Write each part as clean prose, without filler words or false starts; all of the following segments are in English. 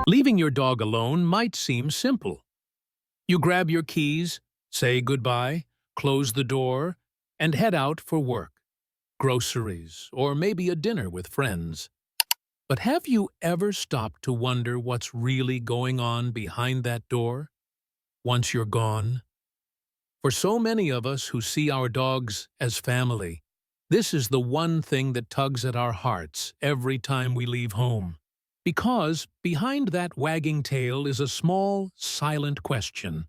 Leaving your dog alone might seem simple. You grab your keys, say goodbye, close the door, and head out for work, groceries, or maybe a dinner with friends. But have you ever stopped to wonder what's really going on behind that door once you're gone? For so many of us who see our dogs as family, this is the one thing that tugs at our hearts every time we leave home. Because behind that wagging tail is a small, silent question.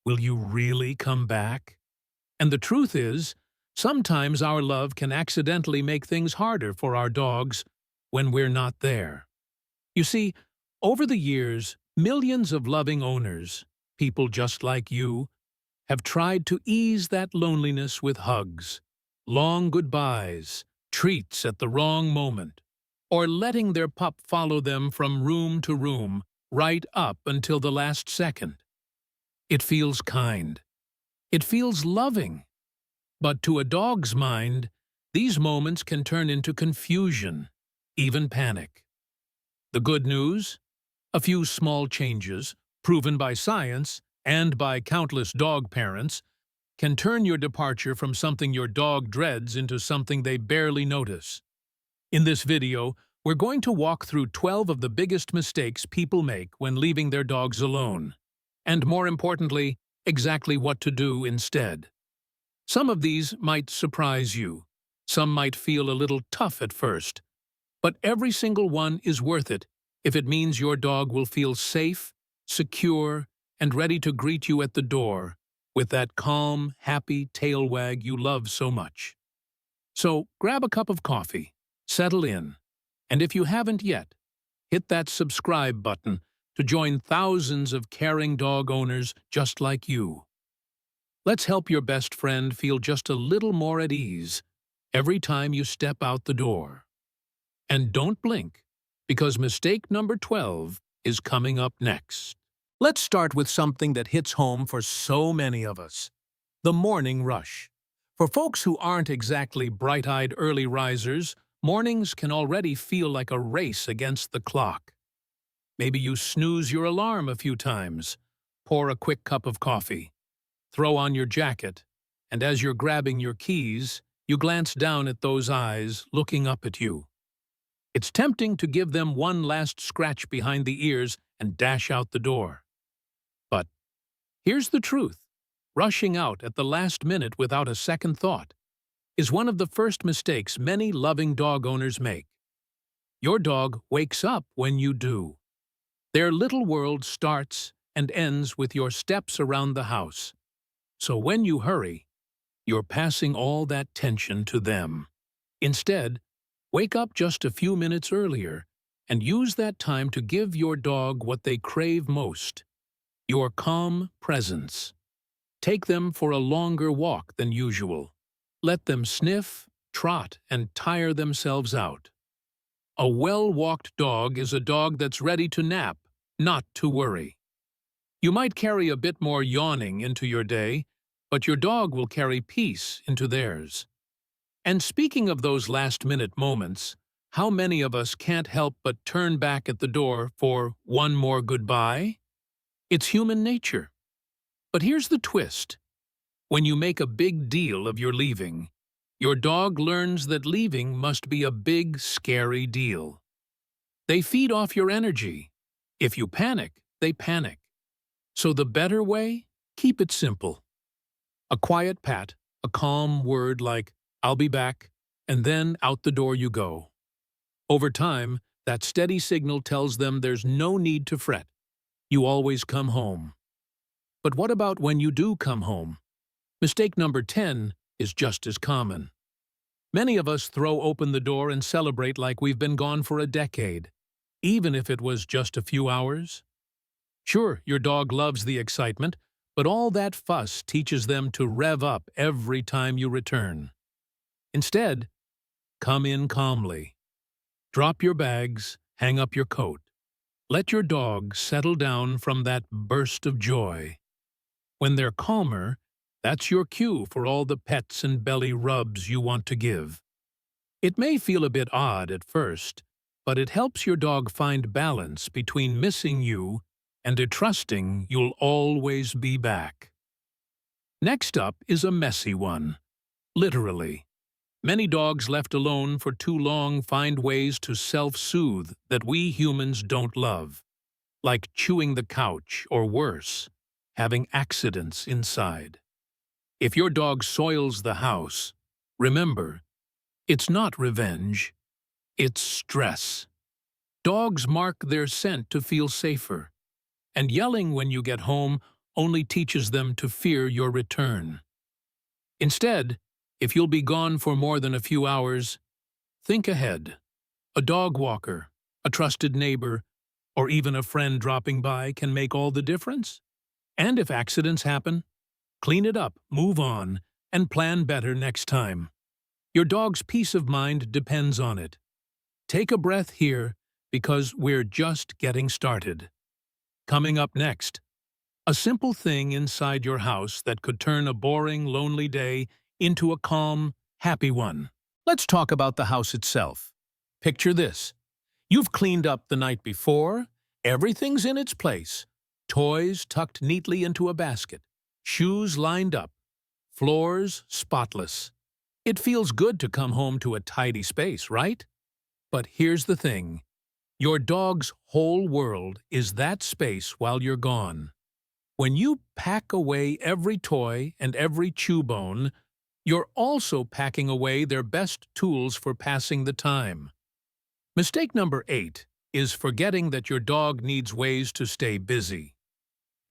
Will you really come back? And the truth is, sometimes our love can accidentally make things harder for our dogs when we're not there. You see, over the years, millions of loving owners, people just like you, have tried to ease that loneliness with hugs, long goodbyes, treats at the wrong moment, or letting their pup follow them from room to room, right up until the last second. It feels kind. It feels loving. But to a dog's mind, these moments can turn into confusion, even panic. The good news? A few small changes, proven by science and by countless dog parents, can turn your departure from something your dog dreads into something they barely notice. In this video, we're going to walk through 12 of the biggest mistakes people make when leaving their dogs alone. And more importantly, exactly what to do instead. Some of these might surprise you. Some might feel a little tough at first. But every single one is worth it if it means your dog will feel safe, secure, and ready to greet you at the door with that calm, happy tail wag you love so much. So grab a cup of coffee, settle in, and if you haven't yet, hit that subscribe button to join thousands of caring dog owners just like you. Let's help your best friend feel just a little more at ease every time you step out the door. And don't blink, because mistake number 12 is coming up next. Let's start with something that hits home for so many of us: the morning rush. For folks who aren't exactly bright-eyed early risers, mornings can already feel like a race against the clock. Maybe you snooze your alarm a few times, pour a quick cup of coffee, throw on your jacket, and as you're grabbing your keys, you glance down at those eyes looking up at you. It's tempting to give them one last scratch behind the ears and dash out the door. But here's the truth. Rushing out at the last minute without a second thought is one of the first mistakes many loving dog owners make. Your dog wakes up when you do. Their little world starts and ends with your steps around the house. So when you hurry, you're passing all that tension to them. Instead, wake up just a few minutes earlier and use that time to give your dog what they crave most: your calm presence. Take them for a longer walk than usual. Let them sniff, trot, and tire themselves out. A well-walked dog is a dog that's ready to nap, not to worry. You might carry a bit more yawning into your day, but your dog will carry peace into theirs. And speaking of those last-minute moments, how many of us can't help but turn back at the door for one more goodbye? It's human nature. But here's the twist. When you make a big deal of your leaving, your dog learns that leaving must be a big, scary deal. They feed off your energy. If you panic, they panic. So the better way? Keep it simple. A quiet pat, a calm word like, "I'll be back," and then out the door you go. Over time, that steady signal tells them there's no need to fret. You always come home. But what about when you do come home? Mistake number 10 is just as common. Many of us throw open the door and celebrate like we've been gone for a decade, even if it was just a few hours. Sure, your dog loves the excitement, but all that fuss teaches them to rev up every time you return. Instead, come in calmly. Drop your bags, hang up your coat. Let your dog settle down from that burst of joy. When they're calmer, that's your cue for all the pets and belly rubs you want to give. It may feel a bit odd at first, but it helps your dog find balance between missing you and trusting you'll always be back. Next up is a messy one. Literally. Many dogs left alone for too long find ways to self-soothe that we humans don't love, like chewing the couch or worse, having accidents inside. If your dog soils the house, remember, it's not revenge, it's stress. Dogs mark their scent to feel safer, and yelling when you get home only teaches them to fear your return. Instead, if you'll be gone for more than a few hours, think ahead. A dog walker, a trusted neighbor, or even a friend dropping by can make all the difference. And if accidents happen, clean it up, move on, and plan better next time. Your dog's peace of mind depends on it. Take a breath here, because we're just getting started. Coming up next, a simple thing inside your house that could turn a boring, lonely day into a calm, happy one. Let's talk about the house itself. Picture this. You've cleaned up the night before, everything's in its place. Toys tucked neatly into a basket, shoes lined up, floors spotless. It feels good to come home to a tidy space, right? But here's the thing. Your dog's whole world is that space while you're gone. When you pack away every toy and every chew bone, you're also packing away their best tools for passing the time. Mistake number 8 is forgetting that your dog needs ways to stay busy.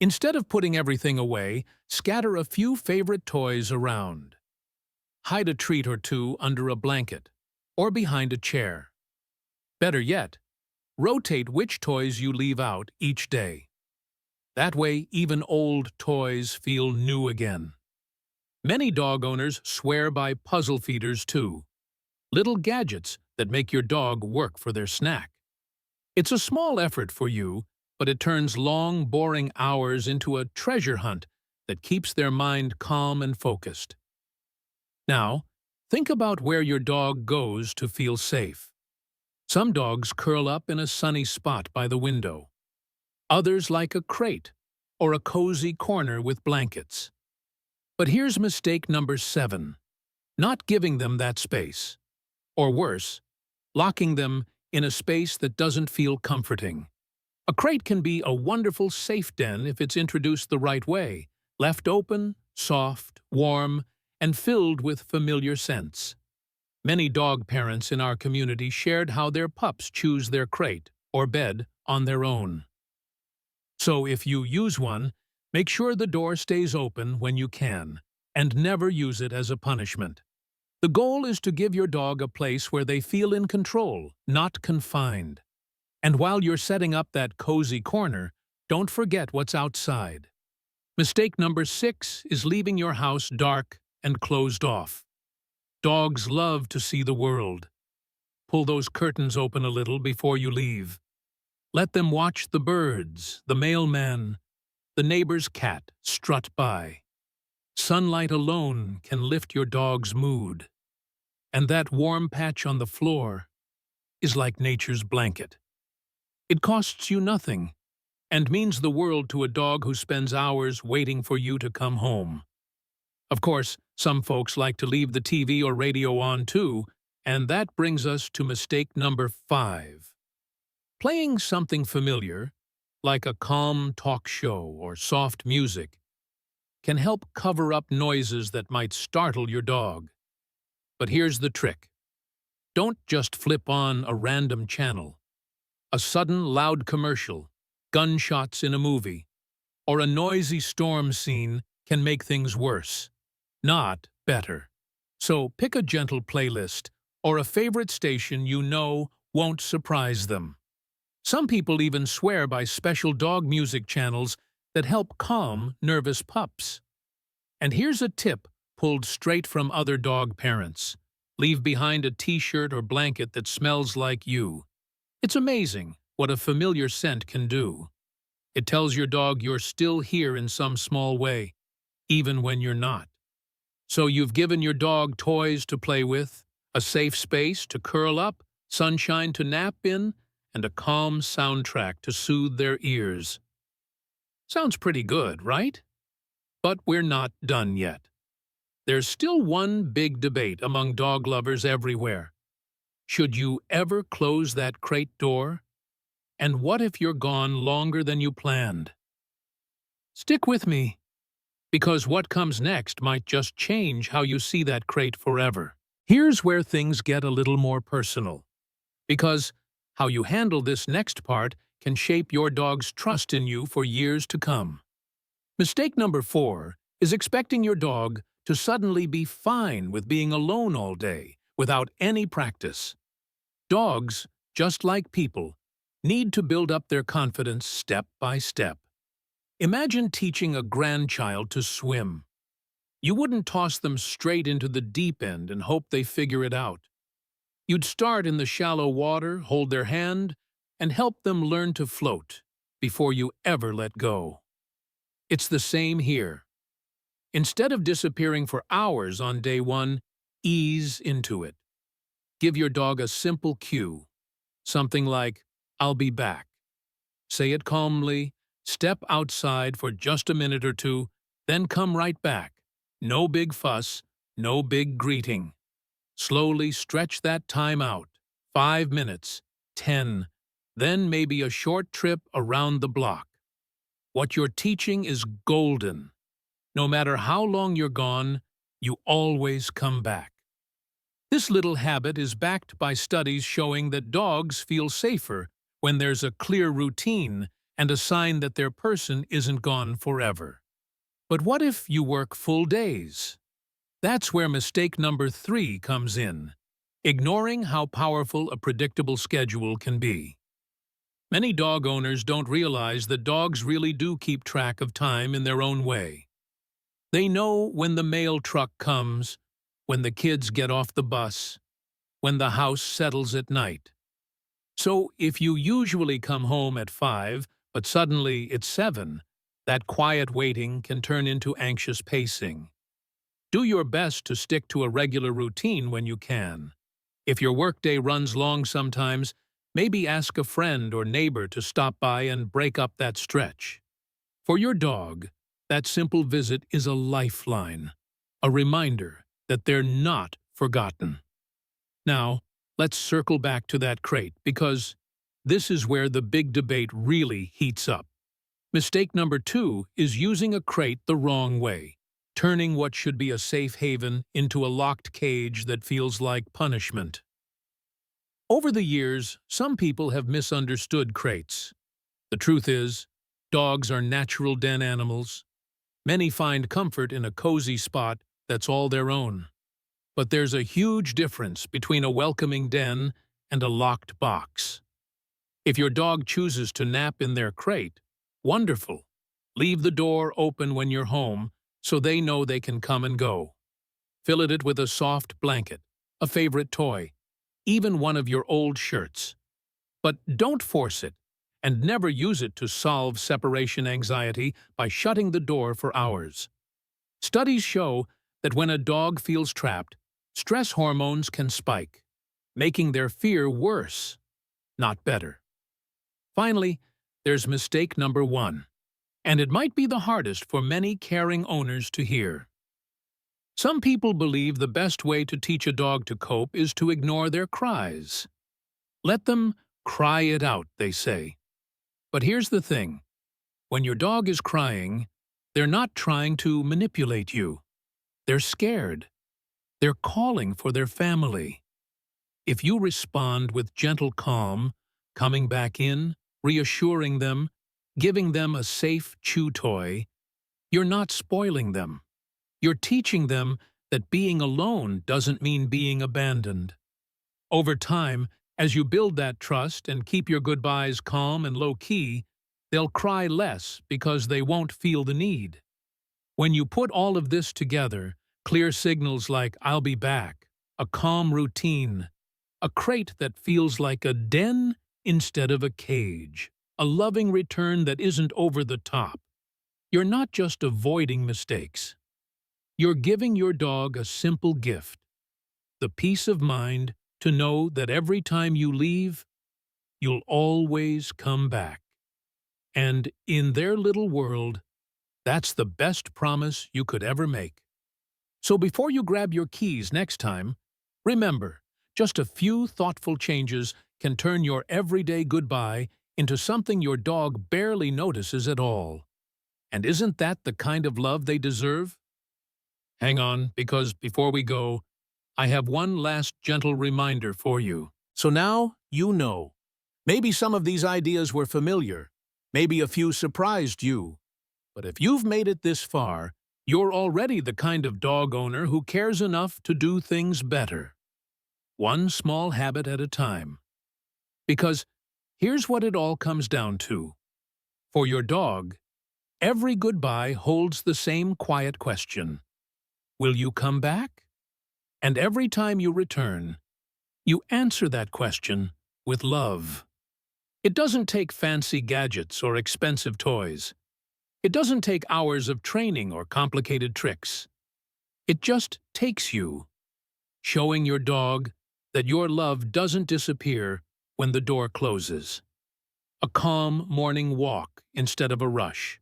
Instead of putting everything away, scatter a few favorite toys around. Hide a treat or two under a blanket or behind a chair. Better yet, rotate which toys you leave out each day. That way, even old toys feel new again. Many dog owners swear by puzzle feeders too, little gadgets that make your dog work for their snack. It's a small effort for you, but it turns long, boring hours into a treasure hunt that keeps their mind calm and focused. Now, think about where your dog goes to feel safe. Some dogs curl up in a sunny spot by the window. Others like a crate or a cozy corner with blankets. But here's mistake number 7, not giving them that space. Or worse, locking them in a space that doesn't feel comforting. A crate can be a wonderful safe den if it's introduced the right way, left open, soft, warm, and filled with familiar scents. Many dog parents in our community shared how their pups choose their crate or bed on their own. So if you use one, make sure the door stays open when you can, and never use it as a punishment. The goal is to give your dog a place where they feel in control, not confined. And while you're setting up that cozy corner, don't forget what's outside. Mistake number 6 is leaving your house dark and closed off. Dogs love to see the world. Pull those curtains open a little before you leave. Let them watch the birds, the mailman, the neighbor's cat strut by. Sunlight alone can lift your dog's mood. And that warm patch on the floor is like nature's blanket. It costs you nothing and means the world to a dog who spends hours waiting for you to come home. Of course, some folks like to leave the TV or radio on too, and that brings us to mistake number 5. Playing something familiar, like a calm talk show or soft music, can help cover up noises that might startle your dog. But here's the trick. Don't just flip on a random channel. A sudden loud commercial, gunshots in a movie, or a noisy storm scene can make things worse, not better. So pick a gentle playlist or a favorite station you know won't surprise them. Some people even swear by special dog music channels that help calm nervous pups. And here's a tip pulled straight from other dog parents. Leave behind a t-shirt or blanket that smells like you. It's amazing what a familiar scent can do. It tells your dog you're still here in some small way, even when you're not. So you've given your dog toys to play with, a safe space to curl up, sunshine to nap in, and a calm soundtrack to soothe their ears. Sounds pretty good, right? But we're not done yet. There's still one big debate among dog lovers everywhere. Should you ever close that crate door? And what if you're gone longer than you planned? Stick with me, because what comes next might just change how you see that crate forever. Here's where things get a little more personal, because how you handle this next part can shape your dog's trust in you for years to come. Mistake number 4 is expecting your dog to suddenly be fine with being alone all day without any practice. Dogs, just like people, need to build up their confidence step by step. Imagine teaching a grandchild to swim. You wouldn't toss them straight into the deep end and hope they figure it out. You'd start in the shallow water, hold their hand, and help them learn to float before you ever let go. It's the same here. Instead of disappearing for hours on day 1, ease into it. Give your dog a simple cue, something like, "I'll be back." Say it calmly, step outside for just a minute or two, then come right back. No big fuss, no big greeting. Slowly stretch that time out, 5 minutes, 10, then maybe a short trip around the block. What you're teaching is golden. No matter how long you're gone, you always come back. This little habit is backed by studies showing that dogs feel safer when there's a clear routine and a sign that their person isn't gone forever. But what if you work full days? That's where mistake number 3 comes in, ignoring how powerful a predictable schedule can be. Many dog owners don't realize that dogs really do keep track of time in their own way. They know when the mail truck comes, when the kids get off the bus, when the house settles at night. So if you usually come home at 5, but suddenly it's 7, that quiet waiting can turn into anxious pacing. Do your best to stick to a regular routine when you can. If your workday runs long sometimes, maybe ask a friend or neighbor to stop by and break up that stretch. For your dog, that simple visit is a lifeline, a reminder that they're not forgotten. Now, let's circle back to that crate, because this is where the big debate really heats up. Mistake number 2 is using a crate the wrong way, turning what should be a safe haven into a locked cage that feels like punishment. Over the years, some people have misunderstood crates. The truth is, dogs are natural den animals. Many find comfort in a cozy spot that's all their own. But there's a huge difference between a welcoming den and a locked box. If your dog chooses to nap in their crate, wonderful. Leave the door open when you're home so they know they can come and go. Fill it with a soft blanket, a favorite toy, even one of your old shirts. But don't force it, and never use it to solve separation anxiety by shutting the door for hours. Studies show that when a dog feels trapped, stress hormones can spike, making their fear worse, not better. Finally, there's mistake number 1, and it might be the hardest for many caring owners to hear. Some people believe the best way to teach a dog to cope is to ignore their cries. Let them cry it out, they say. But here's the thing. When your dog is crying, they're not trying to manipulate you. They're scared. They're calling for their family. If you respond with gentle calm, coming back in, reassuring them, giving them a safe chew toy, you're not spoiling them. You're teaching them that being alone doesn't mean being abandoned. Over time, as you build that trust and keep your goodbyes calm and low-key, they'll cry less because they won't feel the need. When you put all of this together, clear signals like "I'll be back," a calm routine, a crate that feels like a den instead of a cage, a loving return that isn't over the top. You're not just avoiding mistakes. You're giving your dog a simple gift, the peace of mind to know that every time you leave, you'll always come back. And in their little world, that's the best promise you could ever make. So before you grab your keys next time, remember, just a few thoughtful changes can turn your everyday goodbye into something your dog barely notices at all. And isn't that the kind of love they deserve? Hang on, because before we go, I have one last gentle reminder for you. So now you know. Maybe some of these ideas were familiar. Maybe a few surprised you. But if you've made it this far, you're already the kind of dog owner who cares enough to do things better. One small habit at a time. Because here's what it all comes down to. For your dog, every goodbye holds the same quiet question. Will you come back? And every time you return, you answer that question with love. It doesn't take fancy gadgets or expensive toys. It doesn't take hours of training or complicated tricks. It just takes you, showing your dog that your love doesn't disappear when the door closes. A calm morning walk instead of a rush.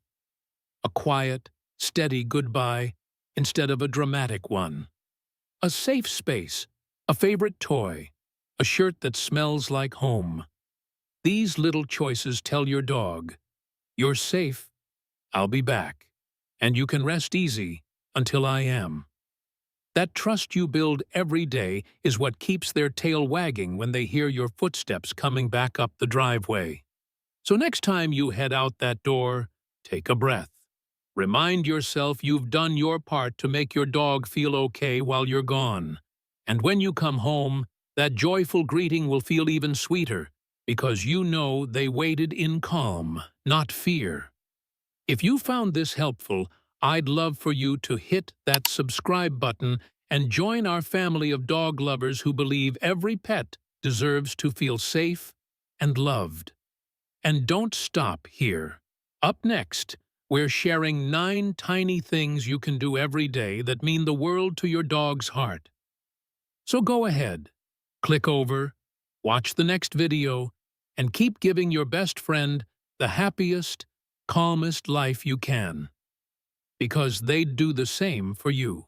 A quiet, steady goodbye instead of a dramatic one. A safe space, a favorite toy, a shirt that smells like home. These little choices tell your dog, you're safe, I'll be back, and you can rest easy until I am. That trust you build every day is what keeps their tail wagging when they hear your footsteps coming back up the driveway. So next time you head out that door, take a breath. Remind yourself you've done your part to make your dog feel okay while you're gone. And when you come home, that joyful greeting will feel even sweeter because you know they waited in calm, not fear. If you found this helpful, I'd love for you to hit that subscribe button and join our family of dog lovers who believe every pet deserves to feel safe and loved. And don't stop here. Up next, we're sharing 9 tiny things you can do every day that mean the world to your dog's heart. So go ahead, click over, watch the next video, and keep giving your best friend the happiest, calmest life you can. Because they'd do the same for you.